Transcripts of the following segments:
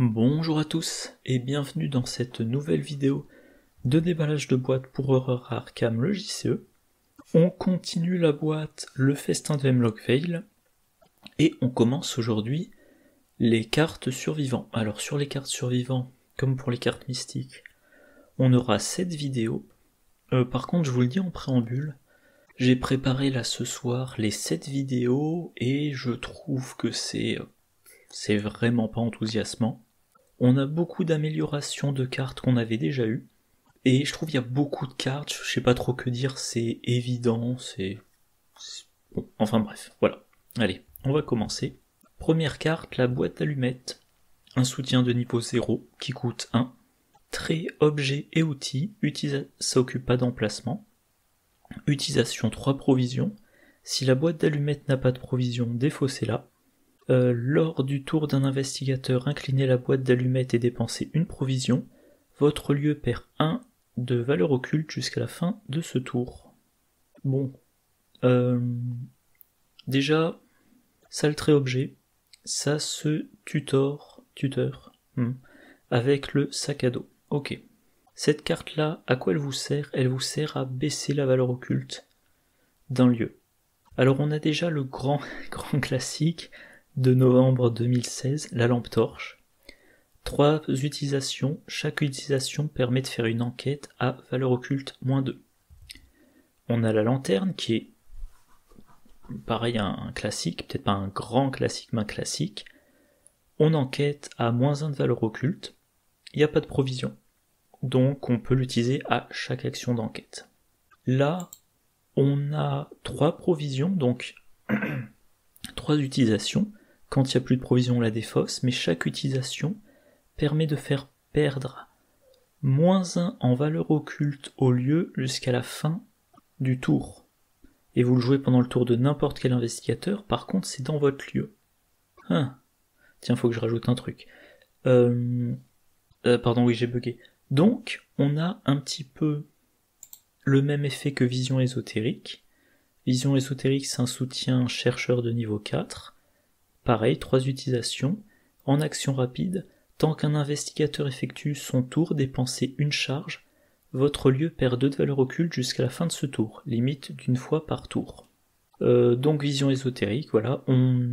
Bonjour à tous et bienvenue dans cette nouvelle vidéo de déballage de boîtes pour Horror Arkham le JCE. On continue la boîte Le Festin de Hemlock Vale et on commence aujourd'hui les cartes survivants. Alors sur les cartes survivants, comme pour les cartes mystiques, on aura 7 vidéos. Par contre je vous le dis en préambule, j'ai préparé là ce soir les 7 vidéos et je trouve que c'est vraiment pas enthousiasmant. On a beaucoup d'améliorations de cartes qu'on avait déjà eues, et je trouve qu'il y a beaucoup de cartes, je sais pas trop que dire, c'est évident, bon, enfin bref, voilà. Allez, on va commencer. Première carte, la boîte d'allumettes, un soutien de niveau 0 qui coûte 1. Trait, objet et outils, ça occupe pas d'emplacement. Utilisation 3 provisions. Si la boîte d'allumettes n'a pas de provision, défaussez-la. Lors du tour d'un investigateur, inclinez la boîte d'allumettes et dépensez une provision. Votre lieu perd 1 de valeur occulte jusqu'à la fin de ce tour. Bon. Déjà, ça le trait objet, ça se tuteur, avec le sac à dos. Ok. Cette carte-là, à quoi elle vous sert? Elle vous sert à baisser la valeur occulte d'un lieu. Alors on a déjà le grand classique de novembre 2016, la lampe torche. 3 utilisations, chaque utilisation permet de faire une enquête à valeur occulte -2. On a la lanterne qui est pareil un classique, peut-être pas un grand classique mais un classique. On enquête à -1 de valeur occulte, il n'y a pas de provision, donc on peut l'utiliser à chaque action d'enquête. Là, on a 3 provisions, donc 3 utilisations. Quand il n'y a plus de provision, on la défausse, mais chaque utilisation permet de faire perdre -1 en valeur occulte au lieu jusqu'à la fin du tour. Et vous le jouez pendant le tour de n'importe quel investigateur, par contre c'est dans votre lieu. Tiens, faut que je rajoute un truc. Pardon, oui, j'ai bugué. Donc, on a un petit peu le même effet que Vision ésotérique. Vision ésotérique, c'est un soutien chercheur de niveau 4. Pareil, 3 utilisations. En action rapide, tant qu'un investigateur effectue son tour, dépensez une charge. Votre lieu perd 2 de valeur occulte jusqu'à la fin de ce tour, limite d'une fois par tour. Donc vision ésotérique, voilà, on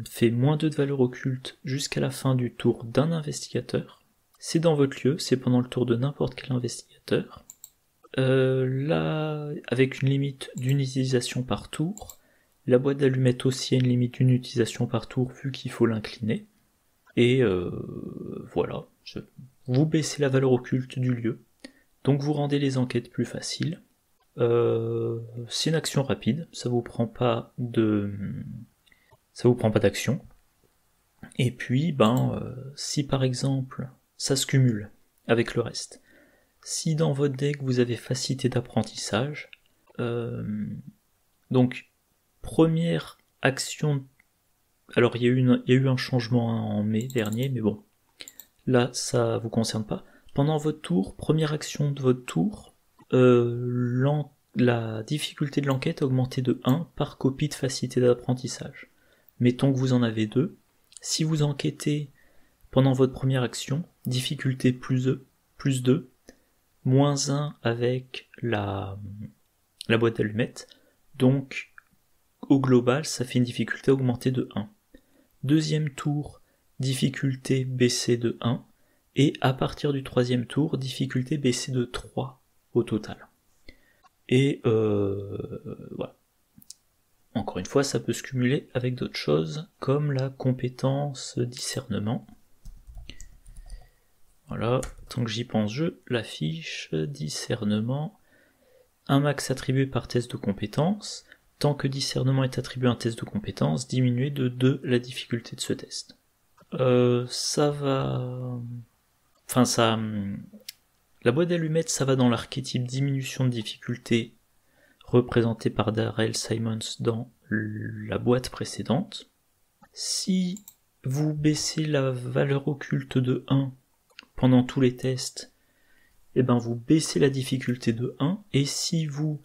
fait -2 de valeur occulte jusqu'à la fin du tour d'un investigateur. C'est dans votre lieu, c'est pendant le tour de n'importe quel investigateur. Là, avec une limite d'une utilisation par tour. La boîte d'allumettes aussi a une limite d'une utilisation par tour vu qu'il faut l'incliner. Et voilà, vous baissez la valeur occulte du lieu, donc vous rendez les enquêtes plus faciles. C'est une action rapide, ça vous prend pas d'action. Et puis, si par exemple ça se cumule avec le reste, si dans votre deck vous avez facilité d'apprentissage, donc première action, alors il y a eu un changement en mai dernier, mais bon, là ça vous concerne pas. Pendant votre tour, première action de votre tour, la difficulté de l'enquête a augmenté de 1 par copie de facilité d'apprentissage. Mettons que vous en avez 2, si vous enquêtez pendant votre première action, difficulté plus 2, -1 avec la boîte d'allumettes, donc au global, ça fait une difficulté augmentée de 1. Deuxième tour, difficulté baissée de 1. Et à partir du troisième tour, difficulté baissée de 3 au total. Et voilà. Encore une fois, ça peut se cumuler avec d'autres choses, comme la compétence discernement. Voilà, tant que j'y pense, je l'affiche, discernement. Un max attribué par test de compétence. Tant que discernement est attribué à un test de compétence, diminuer de 2 la difficulté de ce test. Ça va... La boîte d'allumettes, ça va dans l'archétype diminution de difficulté représenté par Darrell Simons dans la boîte précédente. Si vous baissez la valeur occulte de 1 pendant tous les tests, vous baissez la difficulté de 1, et si vous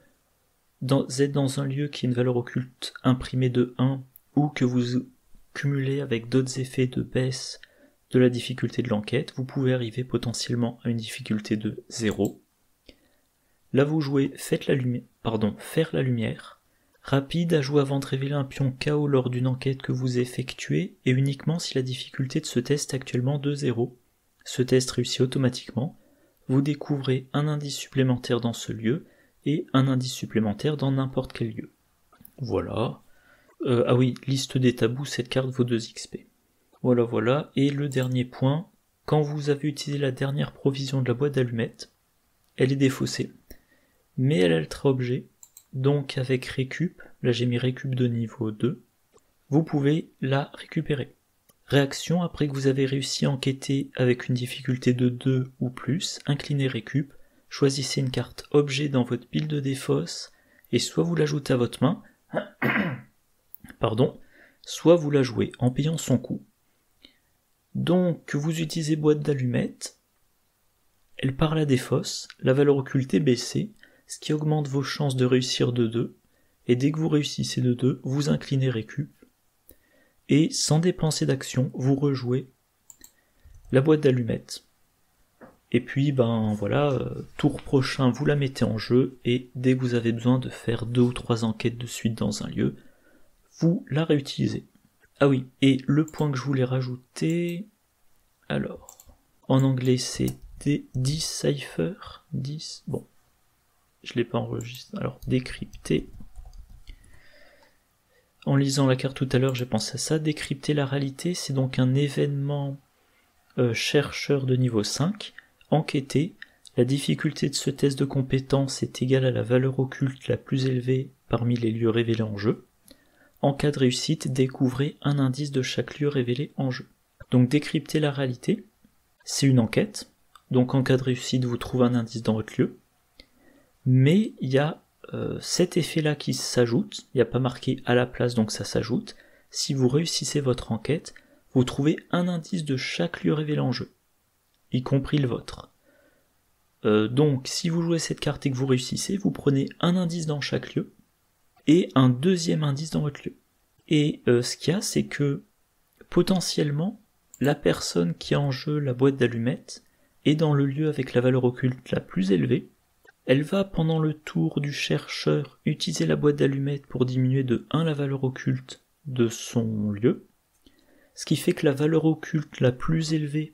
êtes dans un lieu qui a une valeur occulte imprimée de 1, ou que vous cumulez avec d'autres effets de baisse de la difficulté de l'enquête, vous pouvez arriver potentiellement à une difficulté de 0. Là vous jouez faire la lumière, rapide à jouer avant de révéler un pion KO lors d'une enquête que vous effectuez, et uniquement si la difficulté de ce test est actuellement de 0. Ce test réussit automatiquement, vous découvrez un indice supplémentaire dans ce lieu, et un indice supplémentaire dans n'importe quel lieu. Voilà. Ah oui, liste des tabous, cette carte vaut 2 XP. Voilà, et le dernier point, quand vous avez utilisé la dernière provision de la boîte d'allumettes, elle est défaussée. Mais elle a le trait objet, donc avec récup, là j'ai mis récup de niveau 2, vous pouvez la récupérer. Réaction, après que vous avez réussi à enquêter avec une difficulté de 2 ou plus, inclinez récup, choisissez une carte objet dans votre pile de défausse, et soit vous l'ajoutez à votre main, soit vous la jouez en payant son coût. Donc vous utilisez boîte d'allumettes, elle part à la défausse, la valeur occulte est baissée, ce qui augmente vos chances de réussir de 2, et dès que vous réussissez de 2, vous inclinez récup, et sans dépenser d'action, vous rejouez la boîte d'allumettes. Et puis tour prochain, vous la mettez en jeu, et dès que vous avez besoin de faire 2 ou 3 enquêtes de suite dans un lieu, vous la réutilisez. Ah oui, et le point que je voulais rajouter, alors, en anglais c'est decipher, bon, je l'ai pas enregistré, alors décrypter. En lisant la carte tout à l'heure, j'ai pensé à ça. Décrypter la réalité, c'est donc un événement chercheur de niveau 5. Enquêter, la difficulté de ce test de compétence est égale à la valeur occulte la plus élevée parmi les lieux révélés en jeu. En cas de réussite, découvrez un indice de chaque lieu révélé en jeu. Donc décrypter la réalité, c'est une enquête. Donc en cas de réussite, vous trouvez un indice dans votre lieu. Mais il y a cet effet-là qui s'ajoute, il n'y a pas marqué à la place, donc ça s'ajoute. Si vous réussissez votre enquête, vous trouvez un indice de chaque lieu révélé en jeu, y compris le vôtre. Donc si vous jouez cette carte et que vous réussissez, vous prenez un indice dans chaque lieu, et un deuxième indice dans votre lieu. Et ce qu'il y a, c'est que potentiellement, la personne qui a en jeu la boîte d'allumettes est dans le lieu avec la valeur occulte la plus élevée. Elle va, pendant le tour du chercheur, utiliser la boîte d'allumettes pour diminuer de 1 la valeur occulte de son lieu, ce qui fait que la valeur occulte la plus élevée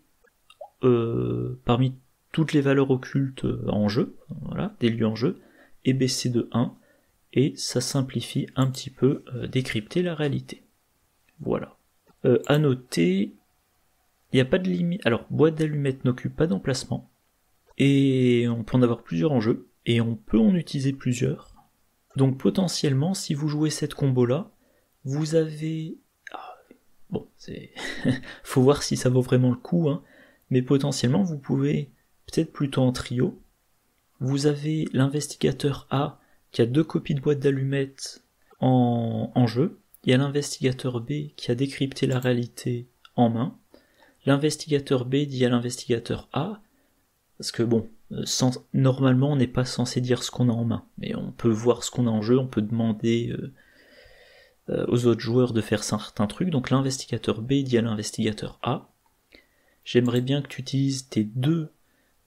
parmi toutes les valeurs occultes en jeu, voilà, des lieux en jeu, est baissée de 1, et ça simplifie un petit peu décrypter la réalité. Voilà. À noter, il n'y a pas de limite. Alors, boîte d'allumettes n'occupe pas d'emplacement, et on peut en avoir plusieurs en jeu, et on peut en utiliser plusieurs. Donc potentiellement, si vous jouez cette combo-là, vous avez... bon, c'est... faut voir si ça vaut vraiment le coup, hein, mais potentiellement, vous pouvez, peut-être plutôt en trio, vous avez l'investigateur A, qui a 2 copies de boîte d'allumettes en jeu, il y a l'investigateur B qui a décrypté la réalité en main, l'investigateur B dit à l'investigateur A, parce que bon, normalement on n'est pas censé dire ce qu'on a en main, mais on peut voir ce qu'on a en jeu, on peut demander aux autres joueurs de faire certains trucs, donc l'investigateur B dit à l'investigateur A, j'aimerais bien que tu utilises tes 2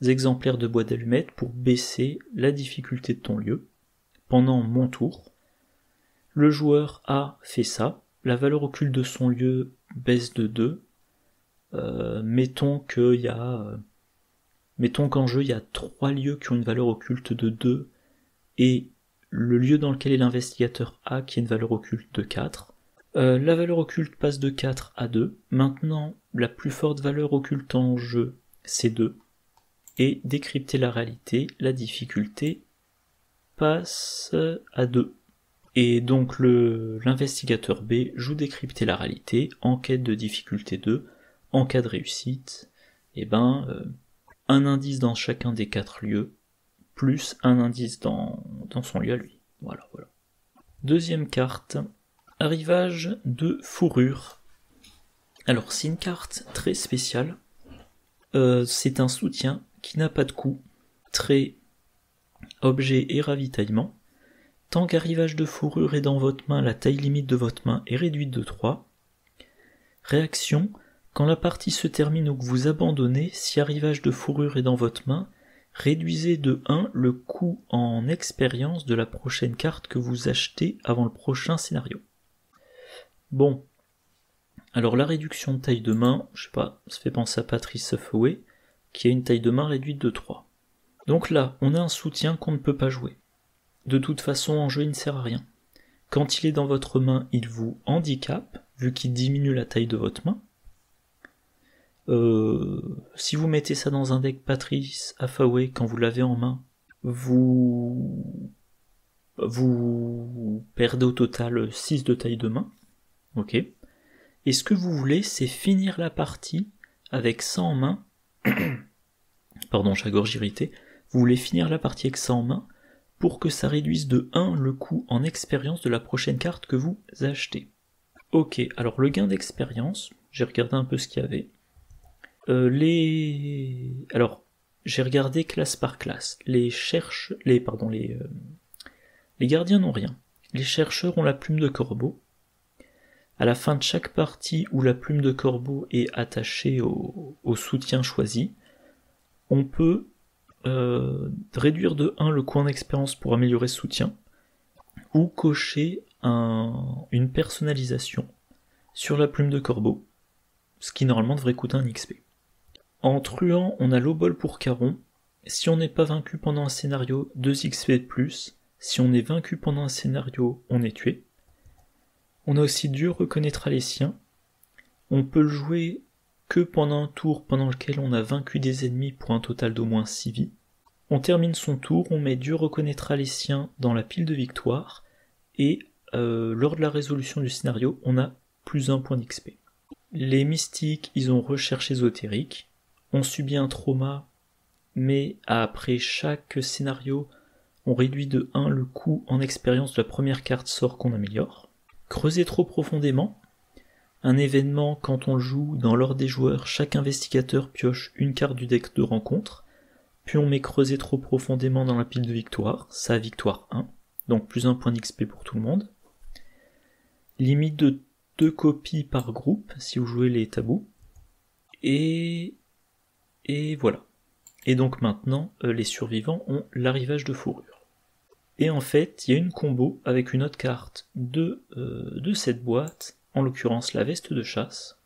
exemplaires de boîte d'allumettes pour baisser la difficulté de ton lieu, pendant mon tour. Le joueur A fait ça, la valeur occulte de son lieu baisse de 2, mettons qu'en jeu il y a 3 lieux qui ont une valeur occulte de 2, et le lieu dans lequel est l'investigateur A qui a une valeur occulte de 4. La valeur occulte passe de 4 à 2, maintenant la plus forte valeur occulte en jeu c'est 2, et décrypter la réalité, la difficulté passe à 2. Et donc l'investigateur B joue décrypter la réalité, enquête de difficulté 2, en cas de réussite, un indice dans chacun des 4 lieux, plus un indice dans son lieu à lui. Voilà. Deuxième carte, arrivage de fourrure. Alors c'est une carte très spéciale, c'est un soutien qui n'a pas de coût, trait, objet et ravitaillement. Tant qu'arrivage de fourrure est dans votre main, la taille limite de votre main est réduite de 3. Réaction, Quand la partie se termine ou que vous abandonnez, si arrivage de fourrure est dans votre main, réduisez de 1 le coût en expérience de la prochaine carte que vous achetez avant le prochain scénario. Bon, alors la réduction de taille de main, je sais pas, ça fait penser à Patrice Suffaway, qui a une taille de main réduite de 3. Donc là, on a un soutien qu'on ne peut pas jouer. De toute façon, en jeu, il ne sert à rien. Quand il est dans votre main, il vous handicape, vu qu'il diminue la taille de votre main. Si vous mettez ça dans un deck Patrice Suffaway quand vous l'avez en main, vous perdez au total 6 de taille de main. Ok. Et ce que vous voulez, c'est finir la partie avec ça en main. Pardon, j'ai la gorge irritée. Vous voulez finir la partie avec ça en main pour que ça réduise de 1 le coût en expérience de la prochaine carte que vous achetez. Ok, alors le gain d'expérience, j'ai regardé un peu ce qu'il y avait. Alors, j'ai regardé classe par classe. Les gardiens n'ont rien. Les chercheurs ont la plume de corbeau. À la fin de chaque partie où la plume de corbeau est attachée au soutien choisi, on peut réduire de 1 le coût en expérience pour améliorer ce soutien, ou cocher une personnalisation sur la plume de corbeau, ce qui normalement devrait coûter un XP. En truand, on a l'obol pour Caron. Si on n'est pas vaincu pendant un scénario, 2 XP de plus. Si on est vaincu pendant un scénario, on est tué. On a aussi Dieu reconnaîtra les siens. On peut le jouer que pendant un tour pendant lequel on a vaincu des ennemis pour un total d'au moins 6 vies. On termine son tour, on met Dieu reconnaîtra les siens dans la pile de victoire, et lors de la résolution du scénario, on a plus 1 point d'XP. Les mystiques, ils ont recherche ésotérique. On subit un trauma, mais après chaque scénario, on réduit de 1 le coût en expérience de la première carte sort qu'on améliore. Creuser trop profondément. Un événement, quand on le joue, dans l'ordre des joueurs, chaque investigateur pioche une carte du deck de rencontre, puis on met creuser trop profondément dans la pile de victoire, ça a victoire 1, donc plus 1 point d'XP pour tout le monde. Limite de 2 copies par groupe, si vous jouez les tabous. Et voilà. Et donc maintenant, les survivants ont l'arrivage de fourrure. Et en fait, il y a une combo avec une autre carte de cette boîte, en l'occurrence la veste de chasse.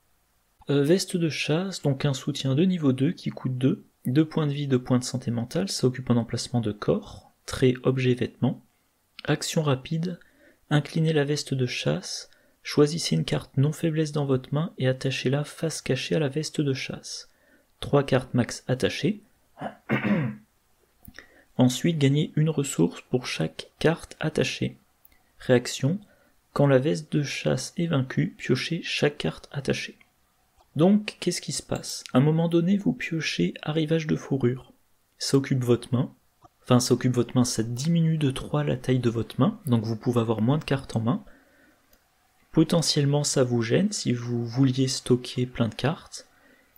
Veste de chasse, donc un soutien de niveau 2 qui coûte 2 points de vie, 2 points de santé mentale, ça occupe un emplacement de corps, trait, objet, vêtement. Action rapide, inclinez la veste de chasse, choisissez une carte non faiblesse dans votre main et attachez-la face cachée à la veste de chasse. 3 cartes max attachées. Ensuite, gagnez une ressource pour chaque carte attachée. Réaction, quand la veste de chasse est vaincue, piochez chaque carte attachée. Donc, qu'est-ce qui se passe? À un moment donné, vous piochez arrivage de fourrure. Ça occupe votre main. Enfin, ça occupe votre main, ça diminue de 3 la taille de votre main, donc vous pouvez avoir moins de cartes en main. Potentiellement, ça vous gêne si vous vouliez stocker plein de cartes.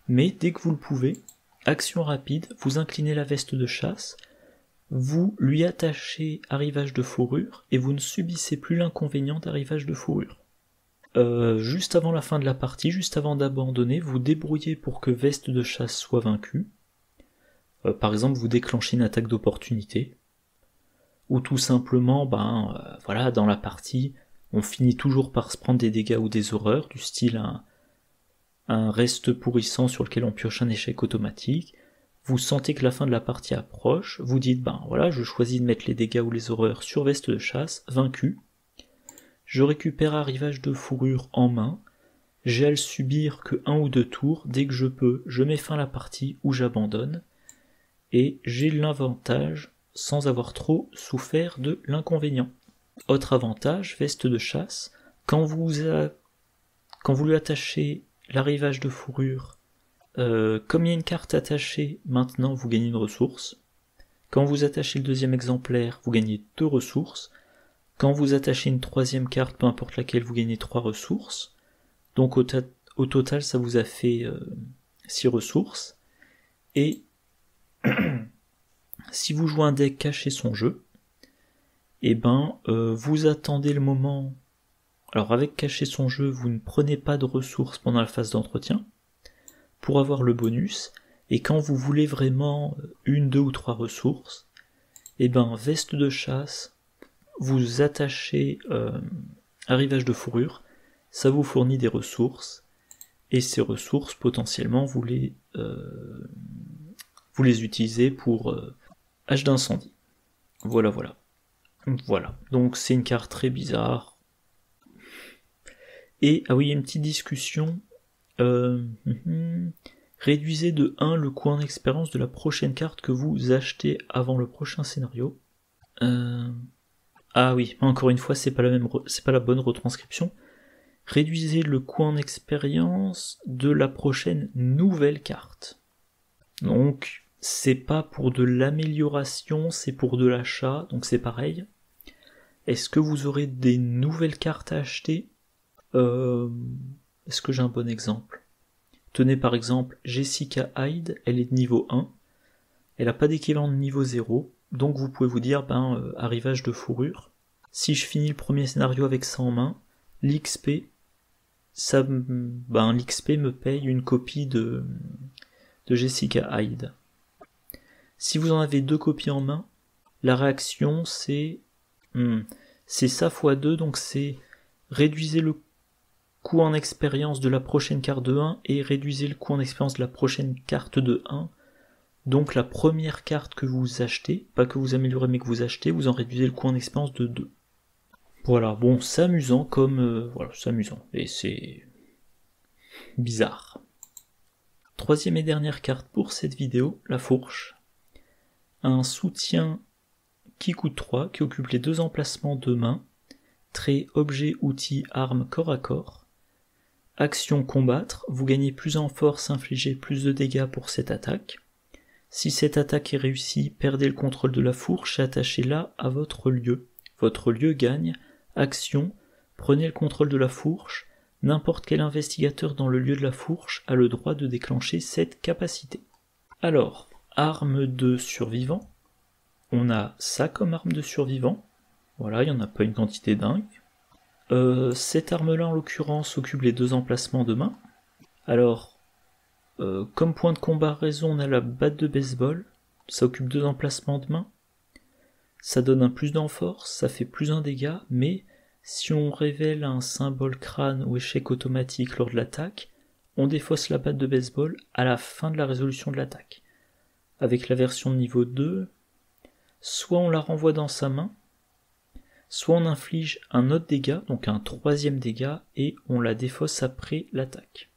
Mais dès que vous le pouvez, action rapide, vous inclinez la veste de chasse, vous lui attachez arrivage de fourrure, et vous ne subissez plus l'inconvénient d'arrivage de fourrure. Juste avant la fin de la partie, juste avant d'abandonner, vous débrouillez pour que veste de chasse soit vaincue. Par exemple, vous déclenchez une attaque d'opportunité, ou tout simplement, voilà, dans la partie, on finit toujours par se prendre des dégâts ou des horreurs, du style un reste pourrissant sur lequel on pioche un échec automatique. Vous sentez que la fin de la partie approche, vous dites, voilà, je choisis de mettre les dégâts ou les horreurs sur veste de chasse, vaincu. Je récupère arrivage de fourrure en main, j'ai à le subir que 1 ou 2 tours, dès que je peux, je mets fin à la partie ou j'abandonne, et j'ai l'avantage sans avoir trop souffert de l'inconvénient. Autre avantage, veste de chasse, quand vous lui attachez l'arrivage de fourrure, comme il y a une carte attachée, maintenant vous gagnez une ressource. Quand vous attachez le deuxième exemplaire, vous gagnez 2 ressources. Quand vous attachez une troisième carte, peu importe laquelle, vous gagnez 3 ressources. Donc au total, ça vous a fait 6 ressources. Et si vous jouez un deck caché son jeu, vous attendez le moment. Alors avec cacher son jeu, vous ne prenez pas de ressources pendant la phase d'entretien. pour avoir le bonus, et quand vous voulez vraiment 1, 2 ou 3 ressources, et ben veste de chasse, vous attachez arrivage de fourrure, ça vous fournit des ressources, et ces ressources potentiellement vous les utilisez pour hache d'incendie. Voilà. Donc c'est une carte très bizarre. Et, ah oui, il y a une petite discussion. Réduisez de 1 le coût en expérience de la prochaine carte que vous achetez avant le prochain scénario. Ah oui, encore une fois, c'est pas la bonne retranscription. Réduisez le coût en expérience de la prochaine nouvelle carte. Donc, c'est pas pour de l'amélioration, c'est pour de l'achat, donc c'est pareil. Est-ce que vous aurez des nouvelles cartes à acheter ? Est-ce que j'ai un bon exemple ? Tenez par exemple Jessica Hyde, elle est de niveau 1, elle n'a pas d'équivalent de niveau 0, donc vous pouvez vous dire, arrivage de fourrure. Si je finis le premier scénario avec ça en main, l'XP, l'XP me paye une copie de Jessica Hyde. Si vous en avez 2 copies en main, la réaction c'est ça x 2, donc c'est réduisez le coût en expérience de la prochaine carte de 1 et réduisez le coût en expérience de la prochaine carte de 1. Donc la première carte que vous achetez, pas que vous améliorez mais que vous achetez, vous en réduisez le coût en expérience de 2. Voilà, bon, c'est amusant comme... c'est amusant, et c'est bizarre. Troisième et dernière carte pour cette vidéo, la fourche. Un soutien qui coûte 3, qui occupe les 2 emplacements de main, trait, objet, outil, arme, corps à corps. Action combattre, vous gagnez plus en force, infligez plus de dégâts pour cette attaque. Si cette attaque est réussie, perdez le contrôle de la fourche et attachez-la à votre lieu. Votre lieu gagne. Action, prenez le contrôle de la fourche. N'importe quel investigateur dans le lieu de la fourche a le droit de déclencher cette capacité. Alors, arme de survivant. On a ça comme arme de survivant. Voilà, il n'y en a pas une quantité dingue. Cette arme-là, en l'occurrence, occupe les 2 emplacements de main. Alors, comme point de comparaison, on a la batte de baseball. Ça occupe 2 emplacements de main. Ça donne un plus en force, ça fait plus 1 dégât, mais si on révèle un symbole crâne ou échec automatique lors de l'attaque, on défausse la batte de baseball à la fin de la résolution de l'attaque. Avec la version de niveau 2, soit on la renvoie dans sa main, soit on inflige un autre dégât, donc un 3e dégât, et on la défausse après l'attaque.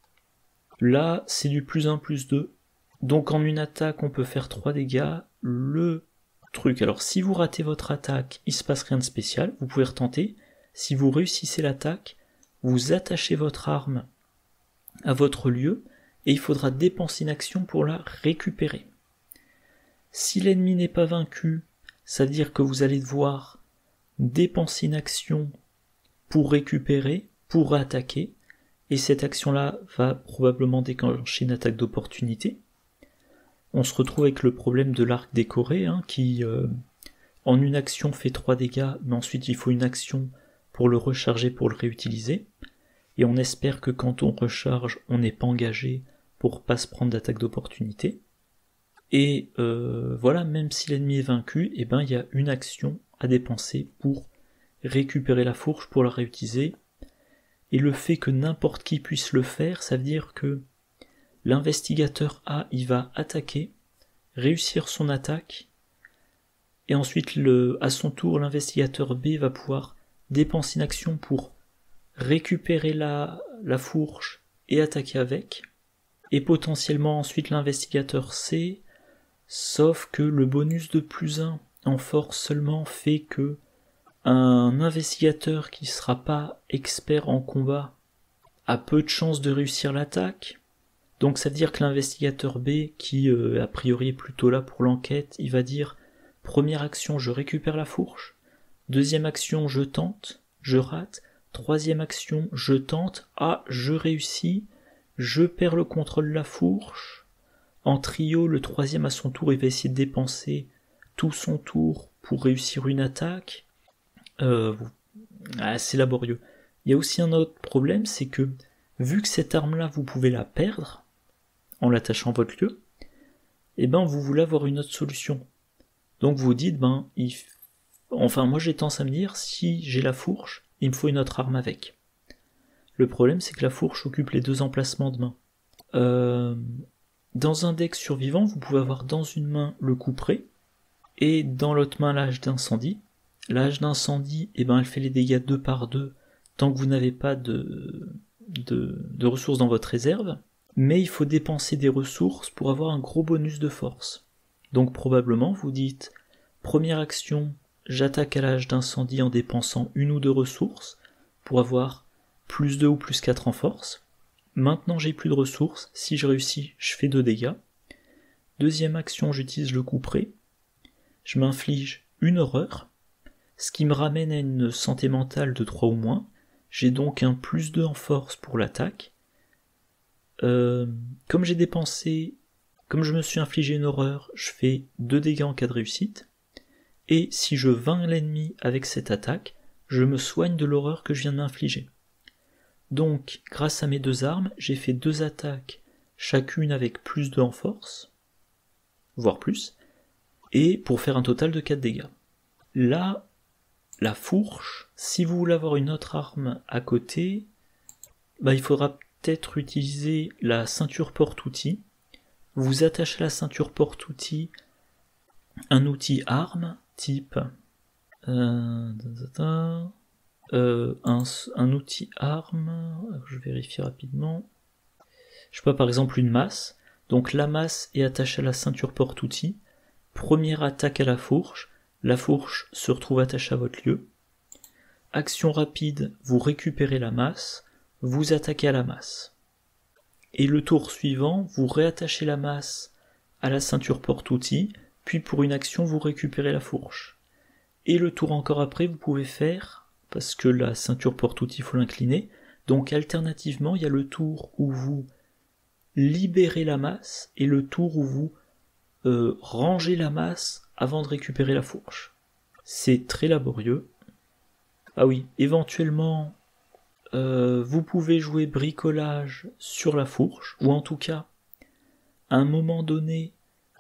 Là, c'est du plus 1, plus 2, donc en une attaque, on peut faire 3 dégâts. Le truc, alors si vous ratez votre attaque, il se passe rien de spécial, vous pouvez retenter. Si vous réussissez l'attaque, vous attachez votre arme à votre lieu, et il faudra dépenser une action pour la récupérer. Si l'ennemi n'est pas vaincu, ça veut dire que vous allez devoir dépenser une action pour récupérer, pour attaquer, et cette action-là va probablement déclencher une attaque d'opportunité. On se retrouve avec le problème de l'arc décoré, qui en une action fait 3 dégâts, mais ensuite il faut une action pour le recharger, pour le réutiliser, et on espère que quand on recharge, on n'est pas engagé pour pas se prendre d'attaque d'opportunité. Et voilà, même si l'ennemi est vaincu, il y a une action à dépenser pour récupérer la fourche, pour la réutiliser. Et le fait que n'importe qui puisse le faire, ça veut dire que l'investigateur A, il va attaquer, réussir son attaque, et ensuite à son tour, l'investigateur B va pouvoir dépenser une action pour récupérer la fourche et attaquer avec, et potentiellement ensuite l'investigateur C, sauf que le bonus de plus 1 en force seulement fait que un investigateur qui ne sera pas expert en combat a peu de chances de réussir l'attaque. Donc ça veut dire que l'investigateur B, qui a priori est plutôt là pour l'enquête, il va dire première action, je récupère la fourche, deuxième action, je tente, je rate, troisième action, je tente, je réussis, je perds le contrôle de la fourche. En trio, le troisième à son tour, il va essayer de dépenser tout son tour pour réussir une attaque. C'est laborieux. Il y a aussi un autre problème, c'est que vu que cette arme-là, vous pouvez la perdre, en l'attachant à votre lieu, et ben vous voulez avoir une autre solution. Donc vous dites, enfin moi j'ai tendance à me dire, si j'ai la fourche, il me faut une autre arme avec. Le problème c'est que la fourche occupe les 2 emplacements de main. Dans un deck survivant, vous pouvez avoir dans une main le couperet, et dans l'autre main la hache d'incendie. La hache d'incendie, elle fait les dégâts 2 par 2, tant que vous n'avez pas de ressources dans votre réserve, mais il faut dépenser des ressources pour avoir un gros bonus de force. Donc probablement vous dites, première action, j'attaque à la hache d'incendie en dépensant 1 ou 2 ressources, pour avoir plus 2 ou plus 4 en force. Maintenant j'ai plus de ressources, si je réussis, je fais 2 dégâts. Deuxième action, j'utilise le couperet, je m'inflige une horreur, ce qui me ramène à une santé mentale de 3 ou moins, j'ai donc un plus 2 en force pour l'attaque. Comme je me suis infligé une horreur, je fais 2 dégâts en cas de réussite, et si je vainc l'ennemi avec cette attaque, je me soigne de l'horreur que je viens de m'infliger. Donc, grâce à mes 2 armes, j'ai fait 2 attaques, chacune avec plus 2 en force, voire plus, et pour faire un total de 4 dégâts. Là, la fourche, si vous voulez avoir une autre arme à côté, il faudra peut-être utiliser la ceinture porte-outil. Vous attachez à la ceinture porte-outil un outil arme, type un outil arme, je vérifie rapidement, je sais pas, par exemple une masse, donc la masse est attachée à la ceinture porte-outil, première attaque à la fourche se retrouve attachée à votre lieu, action rapide, vous récupérez la masse, vous attaquez à la masse. Et le tour suivant, vous réattachez la masse à la ceinture porte-outil, puis pour une action, vous récupérez la fourche. Et le tour encore après, vous pouvez faire, parce que la ceinture porte-outil, il faut l'incliner, donc alternativement, il y a le tour où vous libérez la masse, et le tour où vous rangez la masse avant de récupérer la fourche. C'est très laborieux. Ah oui, éventuellement, vous pouvez jouer bricolage sur la fourche, ou en tout cas, à un moment donné,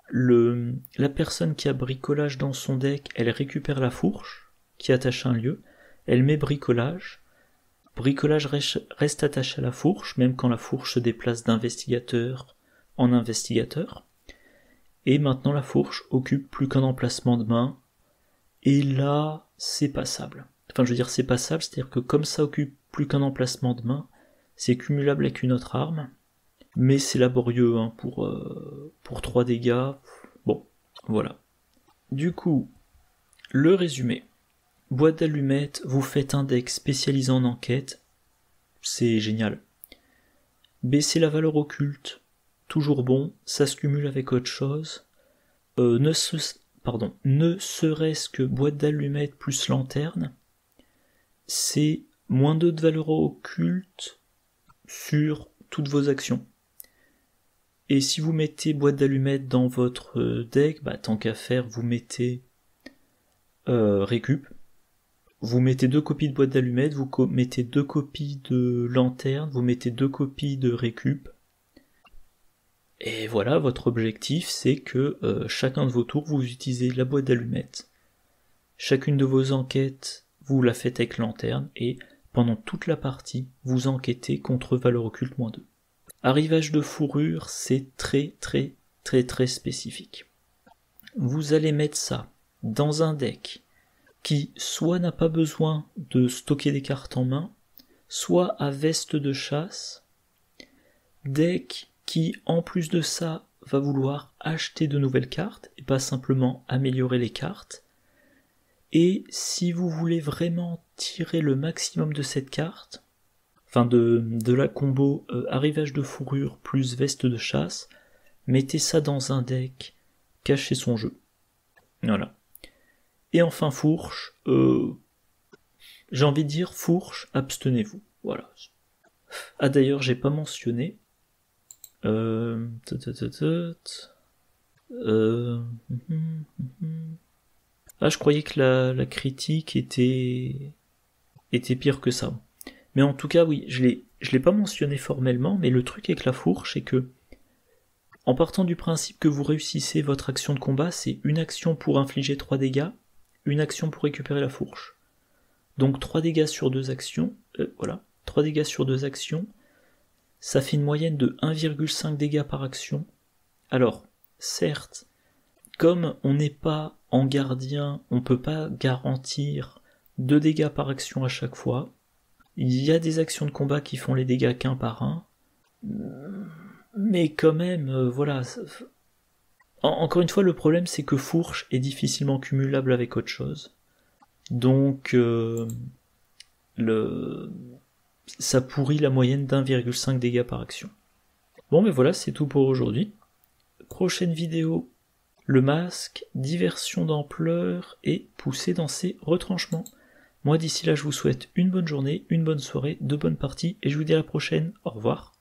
la personne qui a bricolage dans son deck, elle récupère la fourche, qui attache à un lieu, elle met bricolage reste attaché à la fourche, même quand la fourche se déplace d'investigateur en investigateur, et maintenant la fourche occupe plus qu'un emplacement de main, et là, c'est passable. Enfin, je veux dire, c'est passable, c'est-à-dire que comme ça occupe plus qu'un emplacement de main, c'est cumulable avec une autre arme, mais c'est laborieux pour 3 dégâts. Bon, voilà. Du coup, le résumé. Boîte d'allumettes, vous faites un deck spécialisé en enquête, c'est génial. Baissez la valeur occulte, toujours bon, ça se cumule avec autre chose. Ne serait-ce que boîte d'allumettes plus lanterne, c'est moins 2 de valeur occulte sur toutes vos actions. Et si vous mettez boîte d'allumettes dans votre deck, tant qu'à faire, vous mettez récup. Vous mettez 2 copies de boîte d'allumettes, vous mettez 2 copies de lanterne, vous mettez 2 copies de récup. Et voilà, votre objectif, c'est que chacun de vos tours, vous utilisez la boîte d'allumettes. Chacune de vos enquêtes, vous la faites avec lanterne, et pendant toute la partie, vous enquêtez contre valeur occulte -2. Arrivage de fourrure, c'est très spécifique. Vous allez mettre ça dans un deck qui soit n'a pas besoin de stocker des cartes en main, soit à veste de chasse, deck qui en plus de ça va vouloir acheter de nouvelles cartes et pas simplement améliorer les cartes. Et si vous voulez vraiment tirer le maximum de cette carte, enfin de la combo arrivage de fourrure plus veste de chasse, mettez ça dans un deck, cachez son jeu. Voilà. Et enfin fourche, j'ai envie de dire fourche, abstenez-vous. Voilà. Ah d'ailleurs, j'ai pas mentionné. Ah, je croyais que la critique était pire que ça. Mais en tout cas, oui, je l'ai pas mentionné formellement, mais le truc avec la fourche, c'est que En partant du principe que vous réussissez votre action de combat, c'est une action pour infliger 3 dégâts, une action pour récupérer la fourche. Donc 3 dégâts sur 2 actions, 3 dégâts sur 2 actions, ça fait une moyenne de 1,5 dégâts par action. Alors, certes, comme on n'est pas en gardien, on peut pas garantir 2 dégâts par action à chaque fois. Il y a des actions de combat qui font les dégâts qu'un par un. Mais quand même, voilà. Encore une fois, le problème c'est que fourche est difficilement cumulable avec autre chose. Donc, ça pourrit la moyenne d'1,5 dégâts par action. Bon, mais voilà, c'est tout pour aujourd'hui. Prochaine vidéo, le masque, diversion d'ampleur et pousser dans ses retranchements. Moi d'ici là je vous souhaite une bonne journée, une bonne soirée, de bonnes parties et je vous dis à la prochaine, au revoir.